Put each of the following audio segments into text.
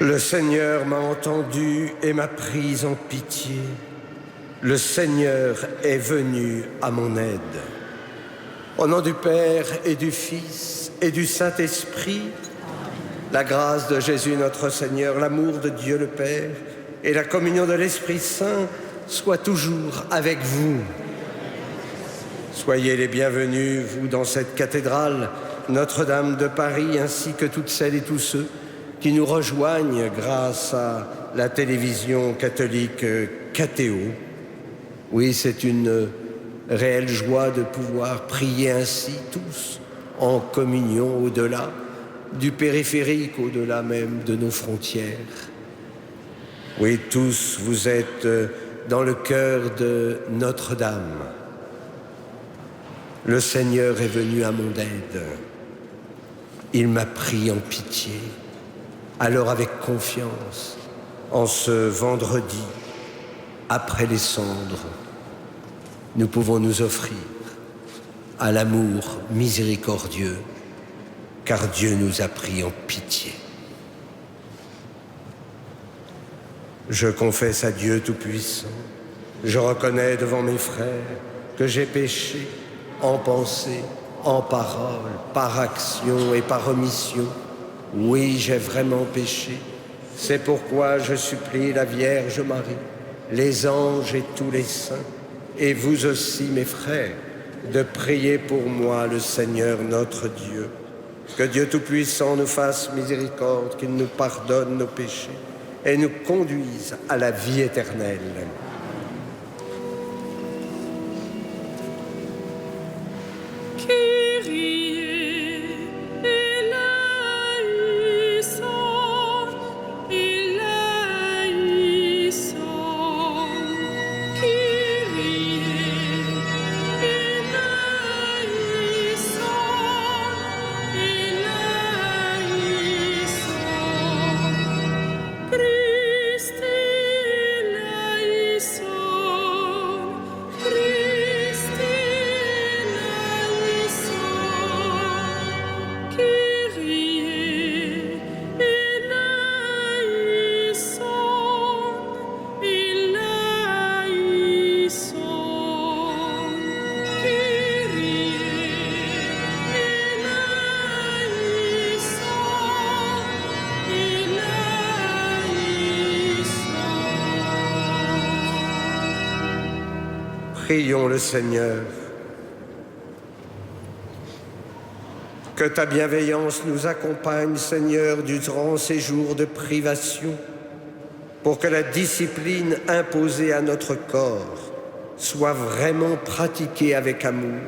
Le Seigneur m'a entendu et m'a pris en pitié. Le Seigneur est venu à mon aide. Au nom du Père et du Fils et du Saint-Esprit, la grâce de Jésus notre Seigneur, l'amour de Dieu le Père et la communion de l'Esprit Saint soient toujours avec vous. Soyez les bienvenus, vous, dans cette cathédrale Notre-Dame de Paris, ainsi que toutes celles et tous ceux qui nous rejoignent grâce à la télévision catholique KTO. Oui, c'est une réelle joie de pouvoir prier ainsi tous en communion au-delà du périphérique, au-delà même de nos frontières. Oui, tous vous êtes dans le cœur de Notre-Dame. Le Seigneur est venu à mon aide. Il m'a pris en pitié. Alors avec confiance, en ce vendredi, après les cendres, nous pouvons nous offrir à l'amour miséricordieux, car Dieu nous a pris en pitié. Je confesse à Dieu Tout-Puissant, je reconnais devant mes frères que j'ai péché en pensée, en parole, par action et par omission. Oui, j'ai vraiment péché. C'est pourquoi je supplie la Vierge Marie, les anges et tous les saints, et vous aussi, mes frères, de prier pour moi le Seigneur notre Dieu. Que Dieu Tout-Puissant nous fasse miséricorde, qu'il nous pardonne nos péchés et nous conduise à la vie éternelle. Prions le Seigneur. Que ta bienveillance nous accompagne, Seigneur, durant ces jours de privation, pour que la discipline imposée à notre corps soit vraiment pratiquée avec amour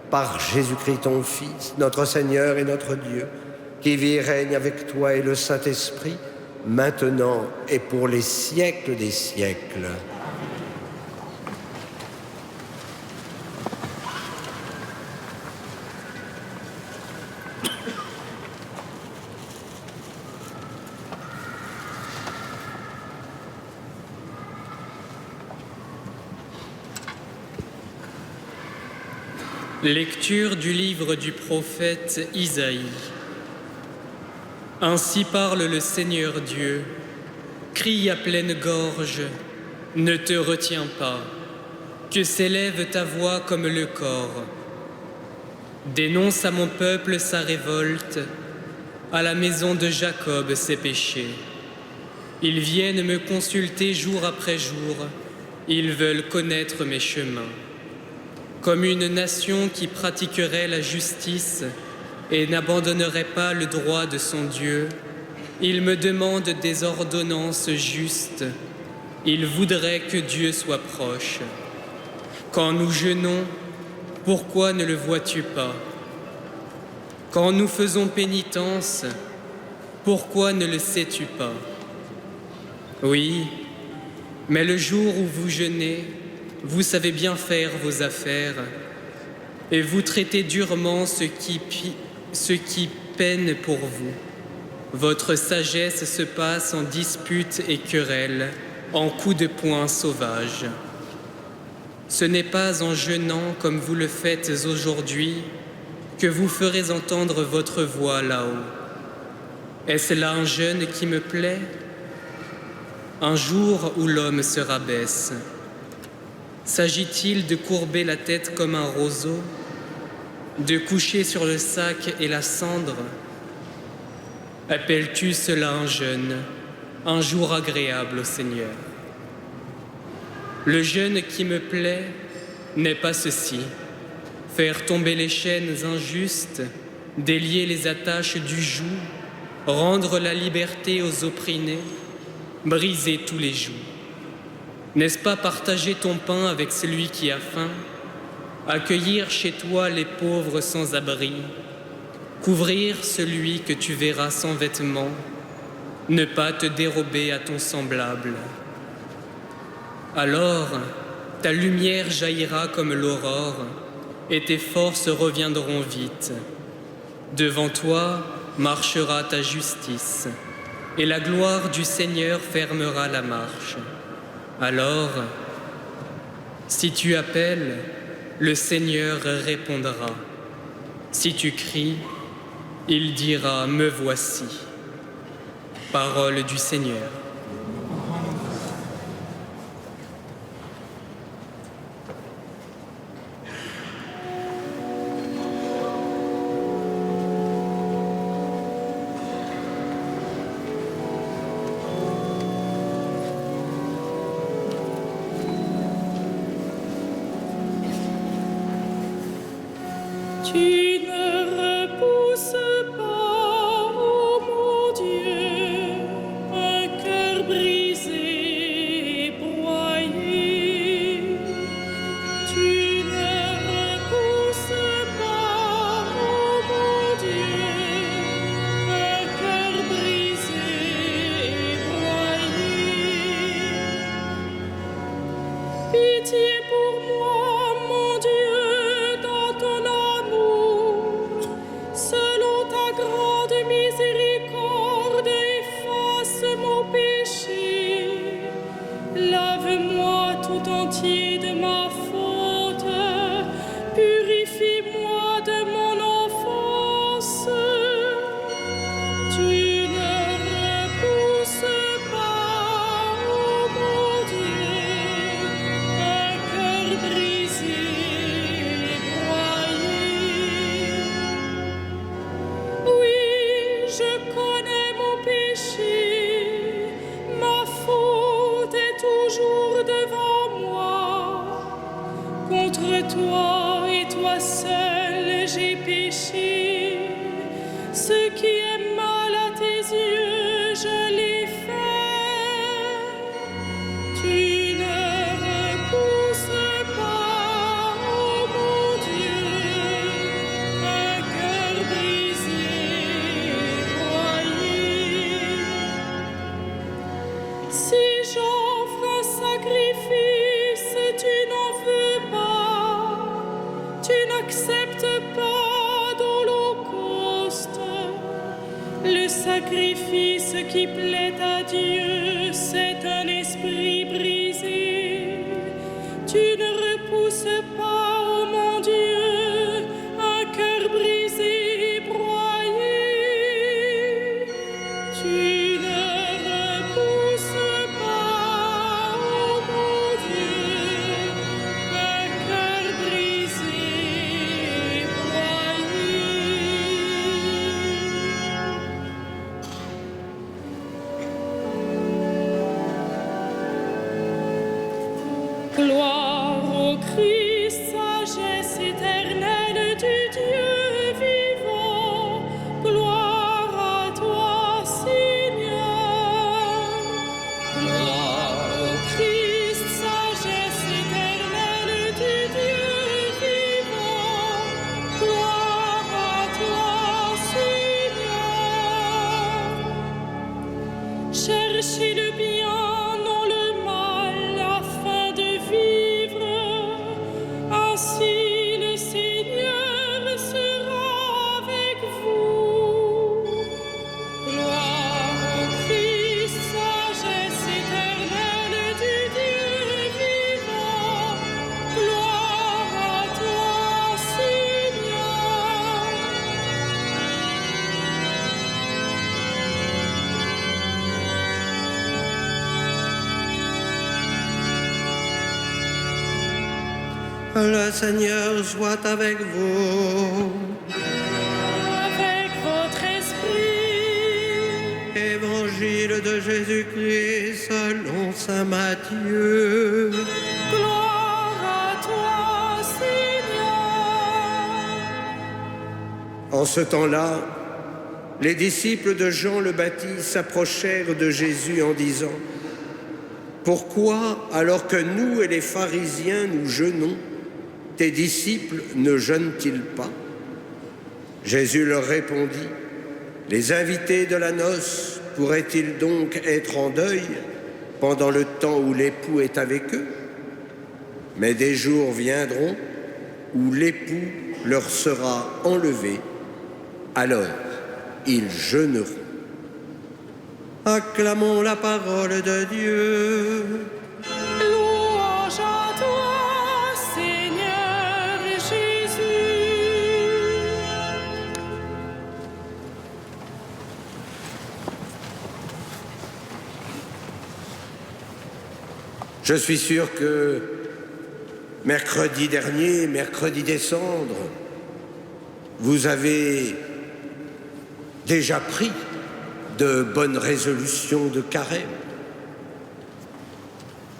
par Jésus-Christ, ton Fils, notre Seigneur et notre Dieu, qui vit et règne avec toi et le Saint-Esprit, maintenant et pour les siècles des siècles. Lecture du livre du prophète Isaïe. Ainsi parle le Seigneur Dieu. Crie à pleine gorge, ne te retiens pas, que s'élève ta voix comme le cor. Dénonce à mon peuple sa révolte, à la maison de Jacob ses péchés. Ils viennent me consulter jour après jour, ils veulent connaître mes chemins. Comme une nation qui pratiquerait la justice et n'abandonnerait pas le droit de son Dieu, ils me demandent des ordonnances justes. Ils voudraient que Dieu soit proche. Quand nous jeûnons, pourquoi ne le vois-tu pas? Quand nous faisons pénitence, pourquoi ne le sais-tu pas? Oui, mais le jour où vous jeûnez, vous savez bien faire vos affaires et vous traitez durement ceux qui peinent pour vous. Votre sagesse se passe en disputes et querelles, en coups de poing sauvages. Ce n'est pas en jeûnant comme vous le faites aujourd'hui que vous ferez entendre votre voix là-haut. Est-ce là un jeûne qui me plaît? Un jour où l'homme se rabaisse. S'agit-il de courber la tête comme un roseau, de coucher sur le sac et la cendre? Appelles-tu cela un jeûne, un jour agréable au Seigneur? Le jeûne qui me plaît n'est pas ceci: faire tomber les chaînes injustes, délier les attaches du joug, rendre la liberté aux opprimés, briser tous les jougs. N'est-ce pas partager ton pain avec celui qui a faim, accueillir chez toi les pauvres sans abri, couvrir celui que tu verras sans vêtements, ne pas te dérober à ton semblable? Alors, ta lumière jaillira comme l'aurore, et tes forces reviendront vite. Devant toi marchera ta justice, et la gloire du Seigneur fermera la marche. Alors, si tu appelles, le Seigneur répondra. Si tu cries, il dira: me voici. Parole du Seigneur. Tu ne repousses pas, ô mon Dieu, un cœur brisé et broyé. Tu ne repousses pas, ô mon Dieu, un cœur brisé et broyé. Pitié pour moi, mon Dieu, dans ton amour, selon ta grande miséricorde, efface mon péché. Lave-moi tout entier de ma faute, purifie-moi de mon offense. Tu ne repousses pas, ô mon Dieu, un cœur brisé et broyé. Oui, je connais mon péché, ma faute est toujours devant moi. Contre toi et toi seul j'ai péché. Ce qui est mal à tes yeux, je l'ai fait. Tu ne repousses pas, ô mon Dieu, un cœur brisé et broyé. Si j'offre un sacrifice, tu n'en veux pas, tu n'acceptes pas d'holocauste. Le sacrifice qui plaît à Dieu, c'est un esprit brisé. Tu ne repousses pas, ô mon Dieu, un cœur brisé et broyé. Tu ne repousses pas, ô mon Dieu, un cœur brisé et broyé. Le Seigneur soit avec vous. Avec votre esprit. Évangile de Jésus-Christ selon saint Matthieu. Gloire à toi, Seigneur. En ce temps-là, les disciples de Jean le Baptiste s'approchèrent de Jésus en disant : Pourquoi, alors que nous et les pharisiens nous jeûnons, tes disciples ne jeûnent-ils pas ? Jésus leur répondit : Les invités de la noce pourraient-ils donc être en deuil pendant le temps où l'époux est avec eux ? Mais des jours viendront où l'époux leur sera enlevé, alors ils jeûneront. Acclamons la parole de Dieu. Louange à toi, Seigneur Jésus. Je suis sûr que mercredi dernier, mercredi des Cendres, vous avez déjà pris de bonnes résolutions de carême.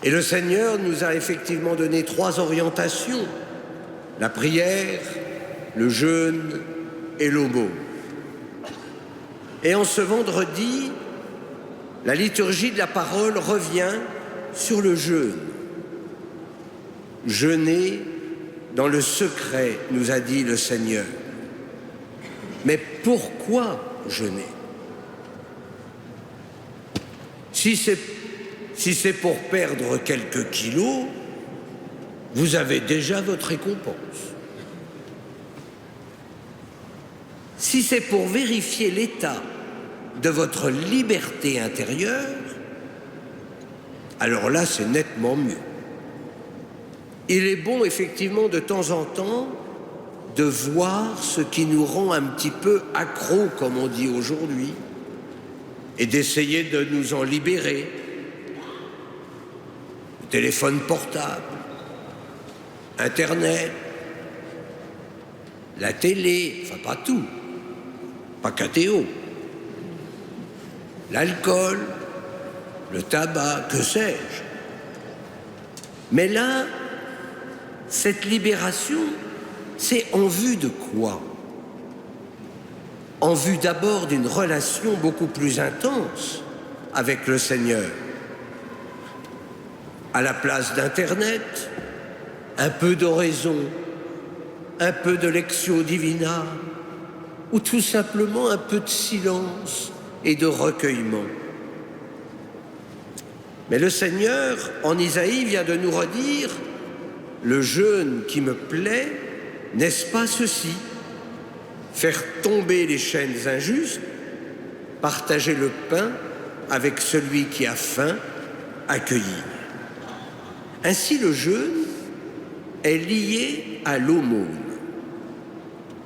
Et le Seigneur nous a effectivement donné 3 orientations: la prière, le jeûne et l'aumône. Et en ce vendredi, la liturgie de la parole revient sur le jeûne. Jeûner dans le secret, nous a dit le Seigneur. Mais pourquoi jeûner ? Si c'est pour perdre quelques kilos, vous avez déjà votre récompense. Si c'est pour vérifier l'état de votre liberté intérieure, alors là, c'est nettement mieux. Il est bon, effectivement, de temps en temps, de voir ce qui nous rend un petit peu accro, comme on dit aujourd'hui, et d'essayer de nous en libérer. Le téléphone portable, Internet, la télé, enfin pas tout, pas KTO, l'alcool, le tabac, que sais-je. Mais là, cette libération, c'est en vue de quoi ? En vue d'abord d'une relation beaucoup plus intense avec le Seigneur. À la place d'Internet, un peu d'oraison, un peu de lectio divina, ou tout simplement un peu de silence et de recueillement. Mais le Seigneur, en Isaïe, vient de nous redire : le jeûne qui me plaît, n'est-ce pas ceci ? Faire tomber les chaînes injustes, partager le pain avec celui qui a faim, accueillir. Ainsi, le jeûne est lié à l'aumône.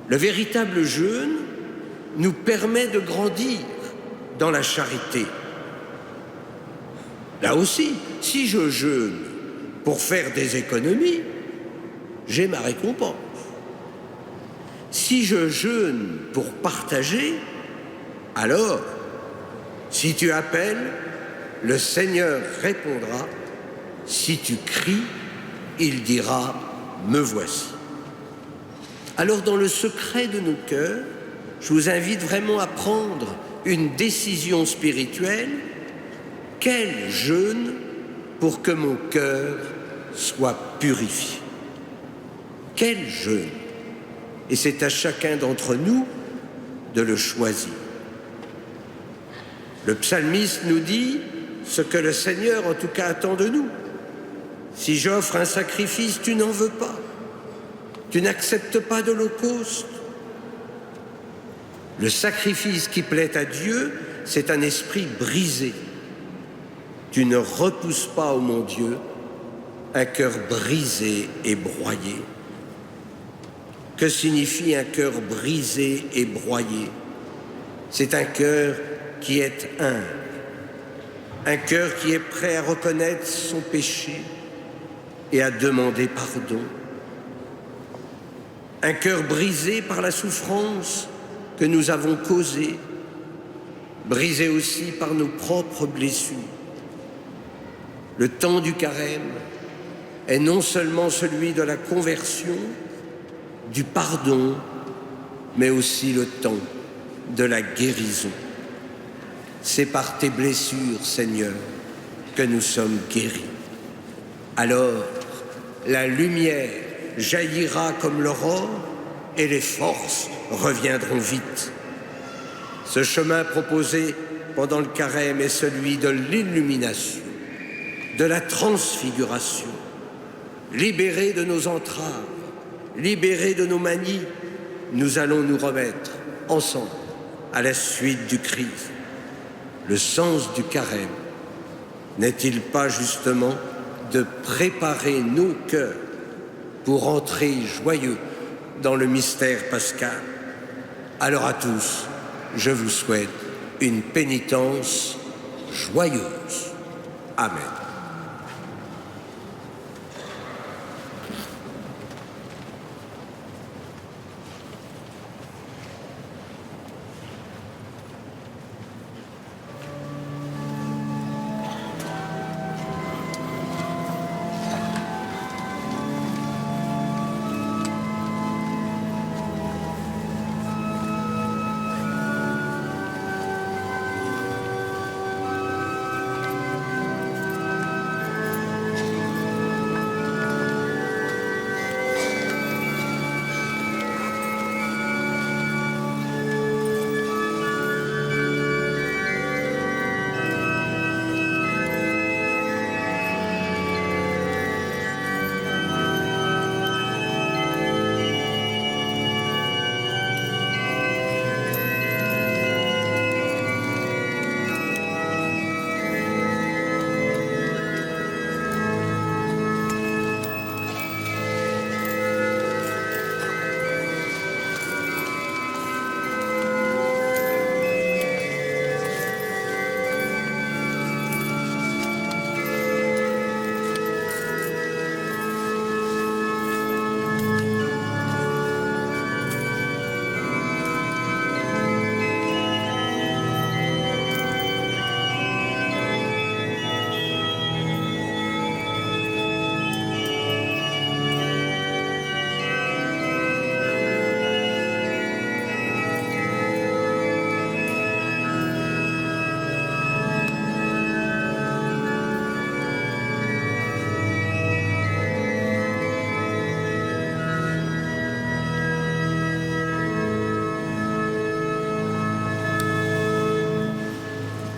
Le véritable jeûne nous permet de grandir dans la charité. Là aussi, si je jeûne pour faire des économies, j'ai ma récompense. Si je jeûne pour partager, alors, si tu appelles, le Seigneur répondra. Si tu cries, il dira « Me voici ». Alors, dans le secret de nos cœurs, je vous invite vraiment à prendre une décision spirituelle. Quel jeûne pour que mon cœur soit purifié ? Quel jeûne ? Et c'est à chacun d'entre nous de le choisir. Le psalmiste nous dit ce que le Seigneur, en tout cas, attend de nous. Si j'offre un sacrifice, tu n'en veux pas. Tu n'acceptes pas d'holocauste. Le sacrifice qui plaît à Dieu, c'est un esprit brisé. Tu ne repousses pas, ô mon Dieu, un cœur brisé et broyé. Que signifie un cœur brisé et broyé ? C'est un cœur qui est humble, un cœur qui est prêt à reconnaître son péché et à demander pardon, un cœur brisé par la souffrance que nous avons causée, brisé aussi par nos propres blessures. Le temps du carême est non seulement celui de la conversion, du pardon, mais aussi le temps de la guérison. C'est par tes blessures, Seigneur, que nous sommes guéris. Alors, la lumière jaillira comme l'aurore et les forces reviendront vite. Ce chemin proposé pendant le carême est celui de l'illumination, de la transfiguration. Libérés de nos entraves, libérés de nos manies, nous allons nous remettre ensemble à la suite du Christ. Le sens du carême n'est-il pas justement de préparer nos cœurs pour entrer joyeux dans le mystère pascal? Alors à tous, je vous souhaite une pénitence joyeuse. Amen.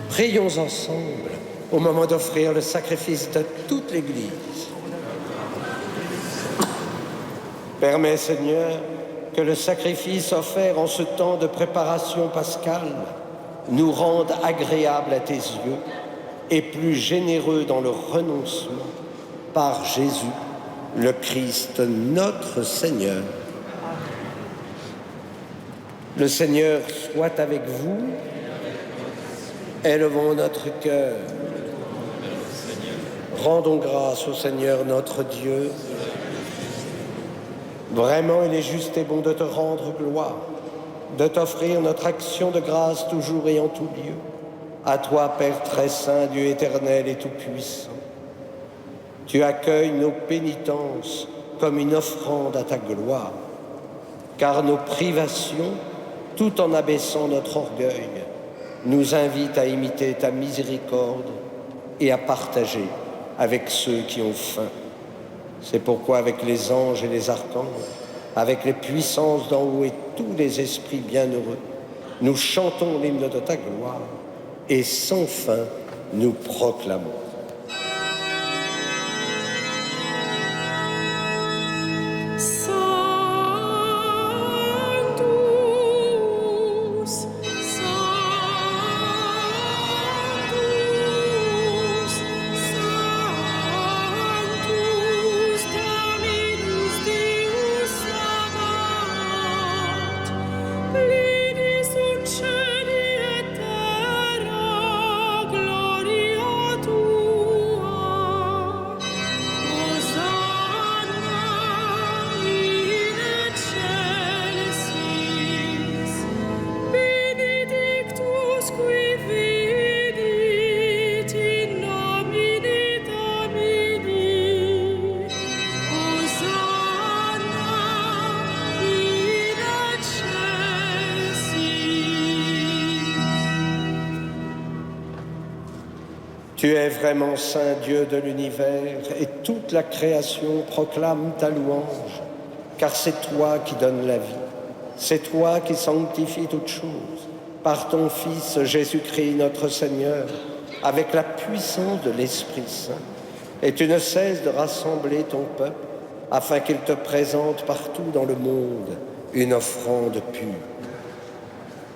Prions ensemble au moment d'offrir le sacrifice de toute l'Église. Permets, Seigneur, que le sacrifice offert en ce temps de préparation pascale nous rende agréable à tes yeux et plus généreux dans le renoncement par Jésus, le Christ, notre Seigneur. Le Seigneur soit avec vous. Élevons notre cœur. Rendons grâce au Seigneur notre Dieu. Vraiment, il est juste et bon de te rendre gloire, de t'offrir notre action de grâce toujours et en tout lieu. À toi, Père très saint, Dieu éternel et tout-puissant. Tu accueilles nos pénitences comme une offrande à ta gloire, car nos privations, tout en abaissant notre orgueil, nous invitent à imiter ta miséricorde et à partager avec ceux qui ont faim. C'est pourquoi avec les anges et les archanges, avec les puissances d'en haut et tous les esprits bienheureux, nous chantons l'hymne de ta gloire et sans fin nous proclamons. Tu Tu es vraiment saint Dieu de l'univers et toute la création proclame ta louange, car c'est toi qui donnes la vie, c'est toi qui sanctifies toutes choses, par ton Fils Jésus-Christ notre Seigneur, avec la puissance de l'Esprit Saint. Et tu ne cesses de rassembler ton peuple afin qu'il te présente partout dans le monde une offrande pure.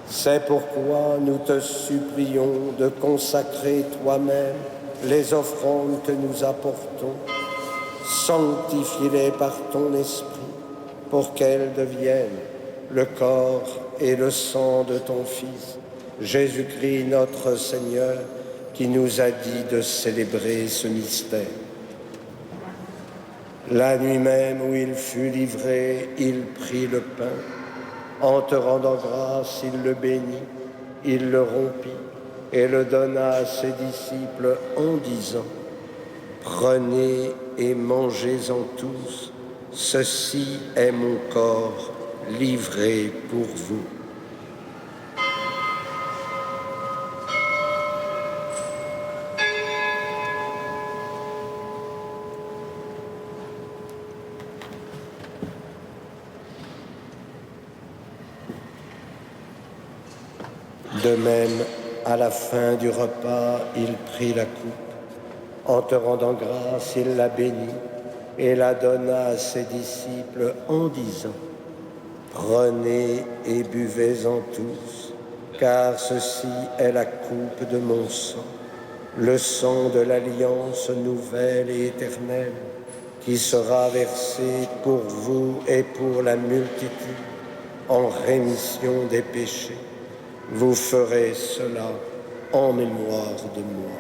C'est pourquoi nous te supplions de consacrer toi-même les offrandes que nous apportons. Sanctifie-les par ton esprit pour qu'elles deviennent le corps et le sang de ton Fils, Jésus-Christ notre Seigneur, qui nous a dit de célébrer ce mystère. La nuit même où il fut livré, il prit le pain. En te rendant grâce, il le bénit, il le rompit et le donna à ses disciples en disant : « Prenez et mangez-en tous, ceci est mon corps livré pour vous. » De même, à la fin du repas, il prit la coupe. En te rendant grâce, il la bénit et la donna à ses disciples en disant : « Prenez et buvez-en tous, car ceci est la coupe de mon sang, le sang de l'alliance nouvelle et éternelle, qui sera versé pour vous et pour la multitude en rémission des péchés. Vous ferez cela en mémoire de moi. »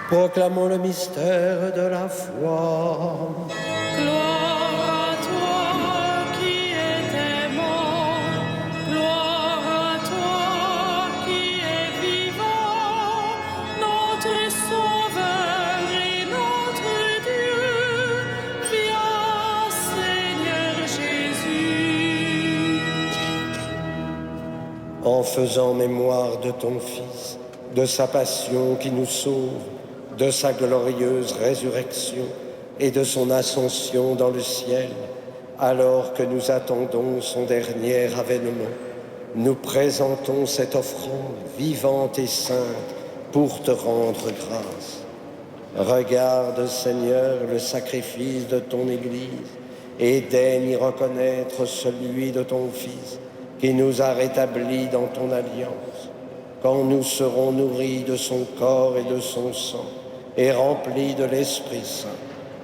Proclamons le mystère de la foi. Gloire à toi qui étais mort, gloire à toi qui es vivant, notre Sauveur et notre Dieu. Viens, Seigneur Jésus. En faisant mémoire de ton Fils, de sa passion qui nous sauve, de sa glorieuse résurrection et de son ascension dans le ciel, alors que nous attendons son dernier avènement, nous présentons cette offrande vivante et sainte pour te rendre grâce. Regarde, Seigneur, le sacrifice de ton Église et daigne y reconnaître celui de ton Fils qui nous a rétablis dans ton alliance. Quand nous serons nourris de son corps et de son sang et remplis de l'Esprit Saint,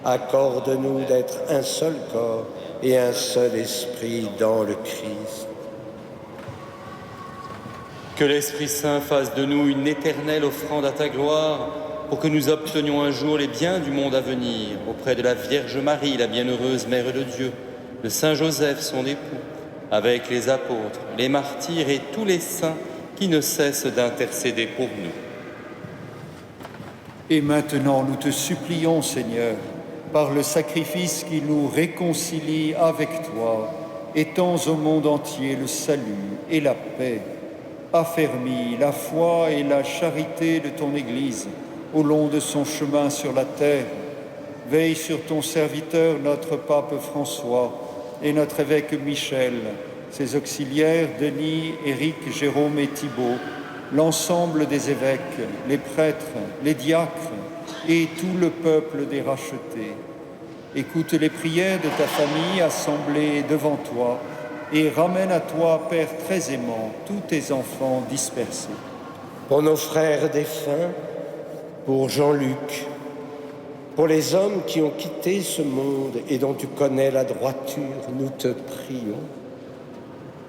accorde-nous d'être un seul corps et un seul esprit dans le Christ. Que l'Esprit Saint fasse de nous une éternelle offrande à ta gloire, pour que nous obtenions un jour les biens du monde à venir, auprès de la Vierge Marie, la bienheureuse Mère de Dieu, de Saint Joseph, son époux, avec les apôtres, les martyrs et tous les saints qui ne cessent d'intercéder pour nous. Et maintenant, nous te supplions, Seigneur, par le sacrifice qui nous réconcilie avec toi, étends au monde entier le salut et la paix. Affermis la foi et la charité de ton Église au long de son chemin sur la terre. Veille sur ton serviteur, notre pape François, et notre évêque Michel, ses auxiliaires Denis, Éric, Jérôme et Thibaut, l'ensemble des évêques, les prêtres, les diacres et tout le peuple des rachetés. Écoute les prières de ta famille assemblée devant toi et ramène à toi, Père très aimant, tous tes enfants dispersés. Pour nos frères défunts, pour Jean-Luc, pour les hommes qui ont quitté ce monde et dont tu connais la droiture, nous te prions.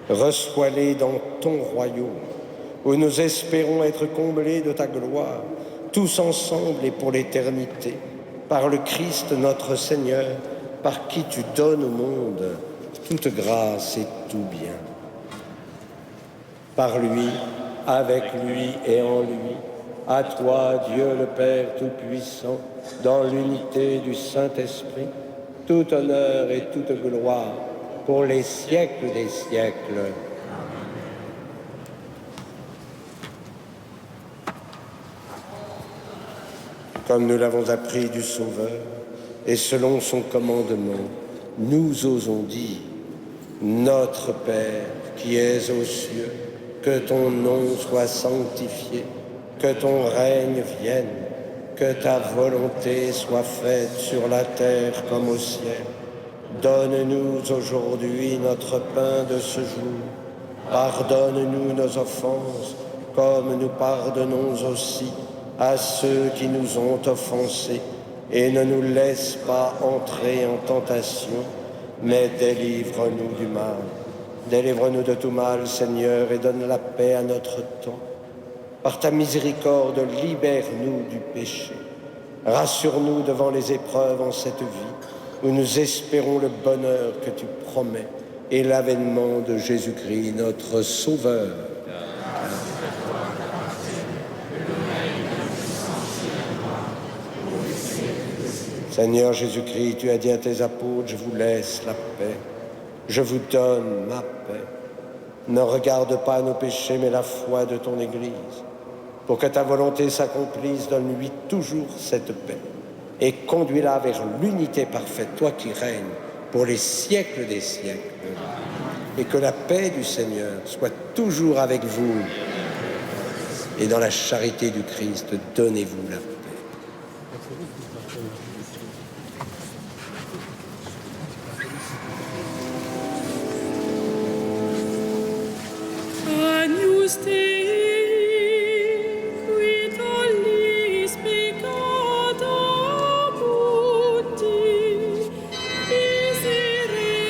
Reçois-les dans ton royaume, où nous espérons être comblés de ta gloire, tous ensemble et pour l'éternité, par le Christ notre Seigneur, par qui tu donnes au monde toute grâce et tout bien. Par lui, avec lui et en lui, à toi, Dieu le Père Tout-Puissant, dans l'unité du Saint-Esprit, tout honneur et toute gloire pour les siècles des siècles. Comme nous l'avons appris du Sauveur, et selon son commandement, nous osons dire: Notre Père qui es aux cieux, que ton nom soit sanctifié, que ton règne vienne, que ta volonté soit faite sur la terre comme au ciel. Donne-nous aujourd'hui notre pain de ce jour. Pardonne-nous nos offenses, comme nous pardonnons aussi à ceux qui nous ont offensés. Et ne nous laisse pas entrer en tentation, mais délivre-nous du mal. Délivre-nous de tout mal, Seigneur, et donne la paix à notre temps. Par ta miséricorde, libère-nous du péché. Rassure-nous devant les épreuves en cette vie, où nous espérons le bonheur que tu promets et l'avènement de Jésus-Christ, notre Sauveur. Seigneur Jésus-Christ, tu as dit à tes apôtres: je vous laisse la paix, je vous donne ma paix. Ne regarde pas nos péchés, mais la foi de ton Église. Pour que ta volonté s'accomplisse, donne-lui toujours cette paix et conduis-la vers l'unité parfaite, toi qui règnes pour les siècles des siècles. Et que la paix du Seigneur soit toujours avec vous. Et dans la charité du Christ, donnez-vous la paix. Agnus Dei, qui tollis peccata mundi, miserere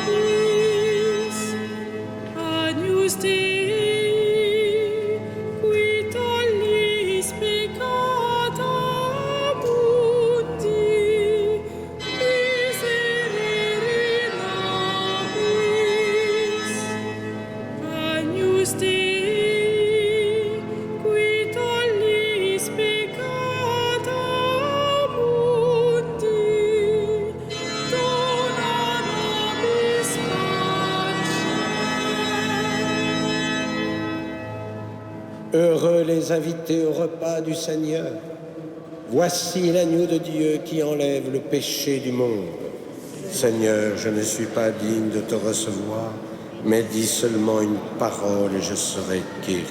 nobis. Agnus Dei, qui tollis peccata mundi, miserere nobis. Agnus Dei, qui tollis peccata mundi, dona nobis pacem. Heureux les invités au repas du Seigneur. Voici l'agneau de Dieu qui enlève le péché du monde. Seigneur, je ne suis pas digne de te recevoir, mais dis seulement une parole et je serai guéri.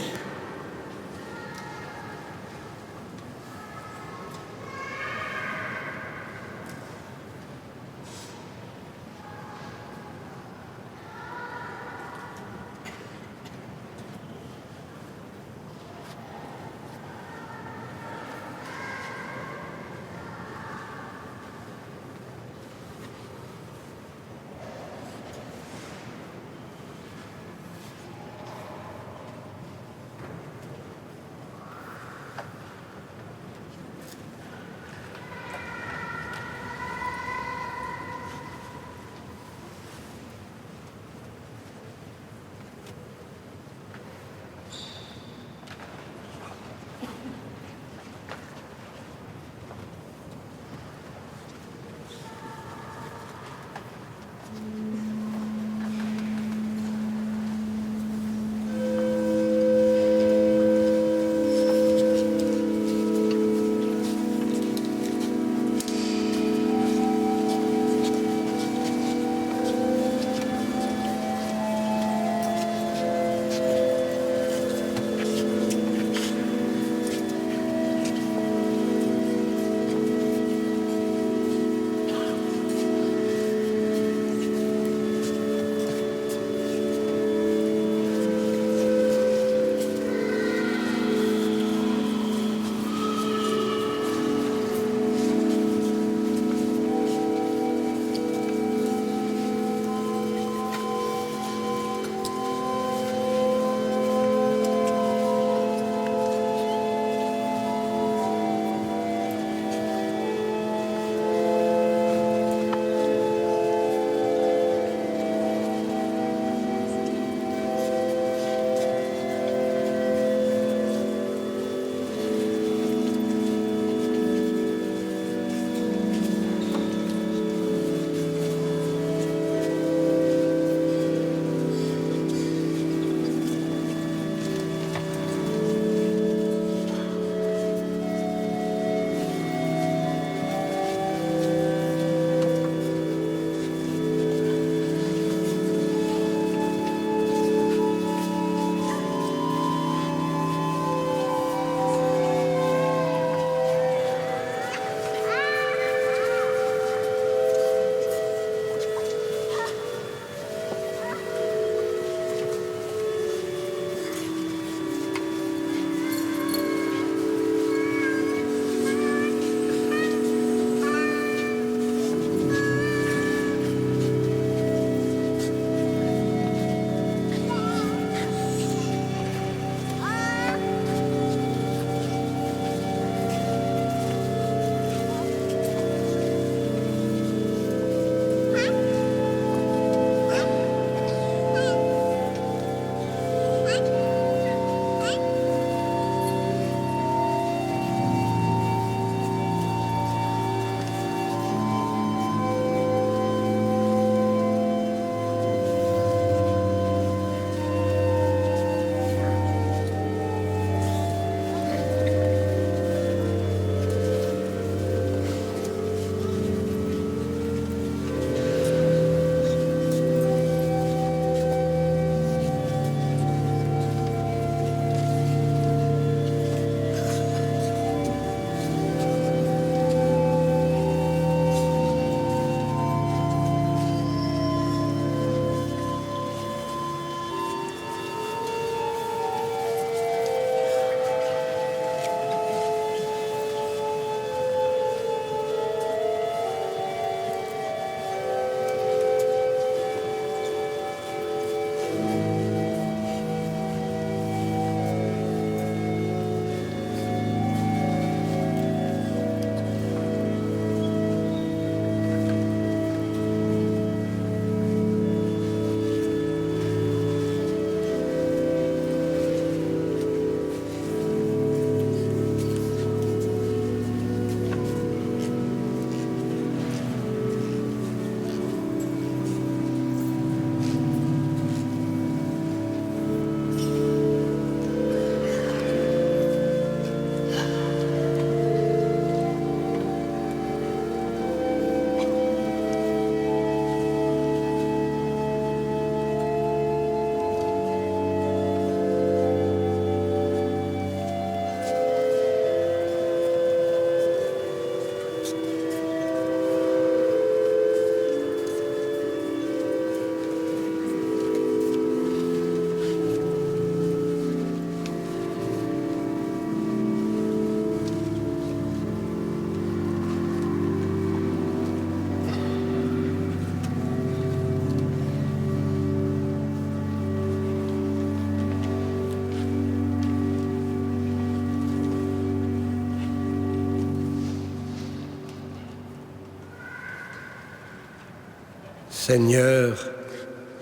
Seigneur,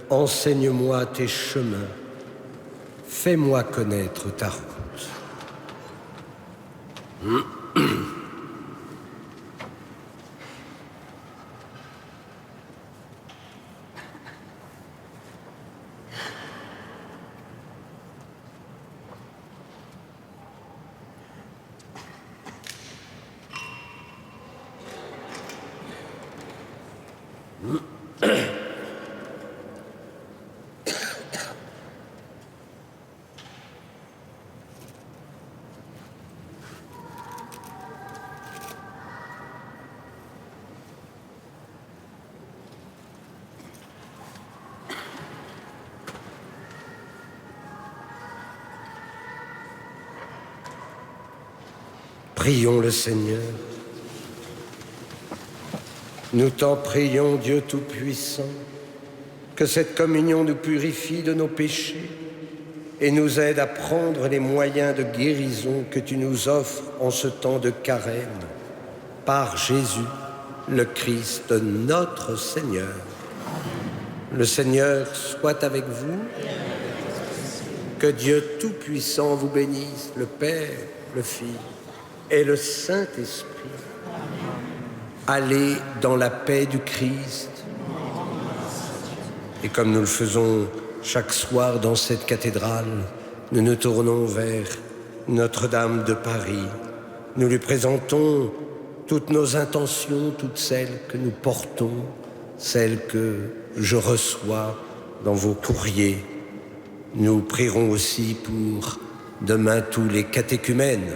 enseigne-moi tes chemins, fais-moi connaître ta route. Prions le Seigneur. Nous t'en prions, Dieu Tout-Puissant, que cette communion nous purifie de nos péchés et nous aide à prendre les moyens de guérison que tu nous offres en ce temps de carême, par Jésus, le Christ, notre Seigneur. Le Seigneur soit avec vous. Que Dieu Tout-Puissant vous bénisse, le Père, le Fils et le Saint-Esprit. Allez dans la paix du Christ. Et comme nous le faisons chaque soir dans cette cathédrale, nous nous tournons vers Notre-Dame de Paris. Nous lui présentons toutes nos intentions, toutes celles que nous portons, celles que je reçois dans vos courriers. Nous prierons aussi pour demain tous les catéchumènes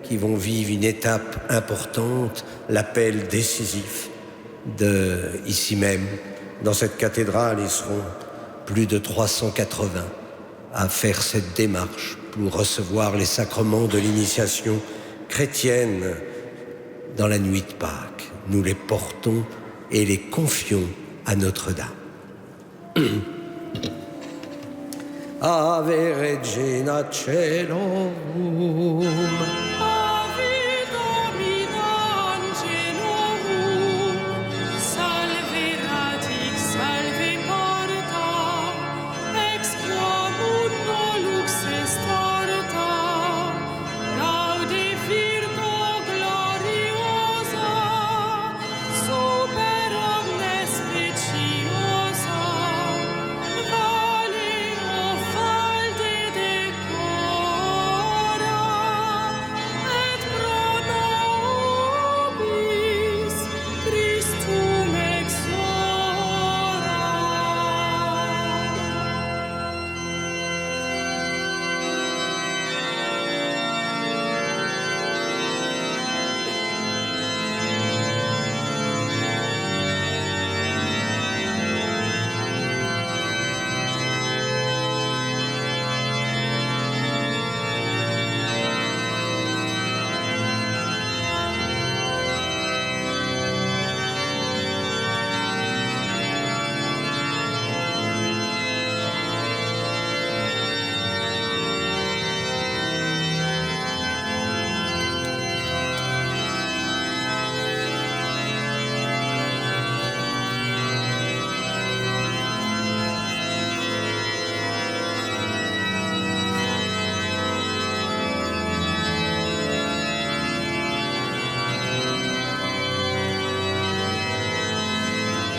qui vont vivre une étape importante, l'appel décisif ici même, dans cette cathédrale. Ils seront plus de 380 à faire cette démarche pour recevoir les sacrements de l'initiation chrétienne dans la nuit de Pâques. Nous les portons et les confions à Notre-Dame. Ave Regina Caelum,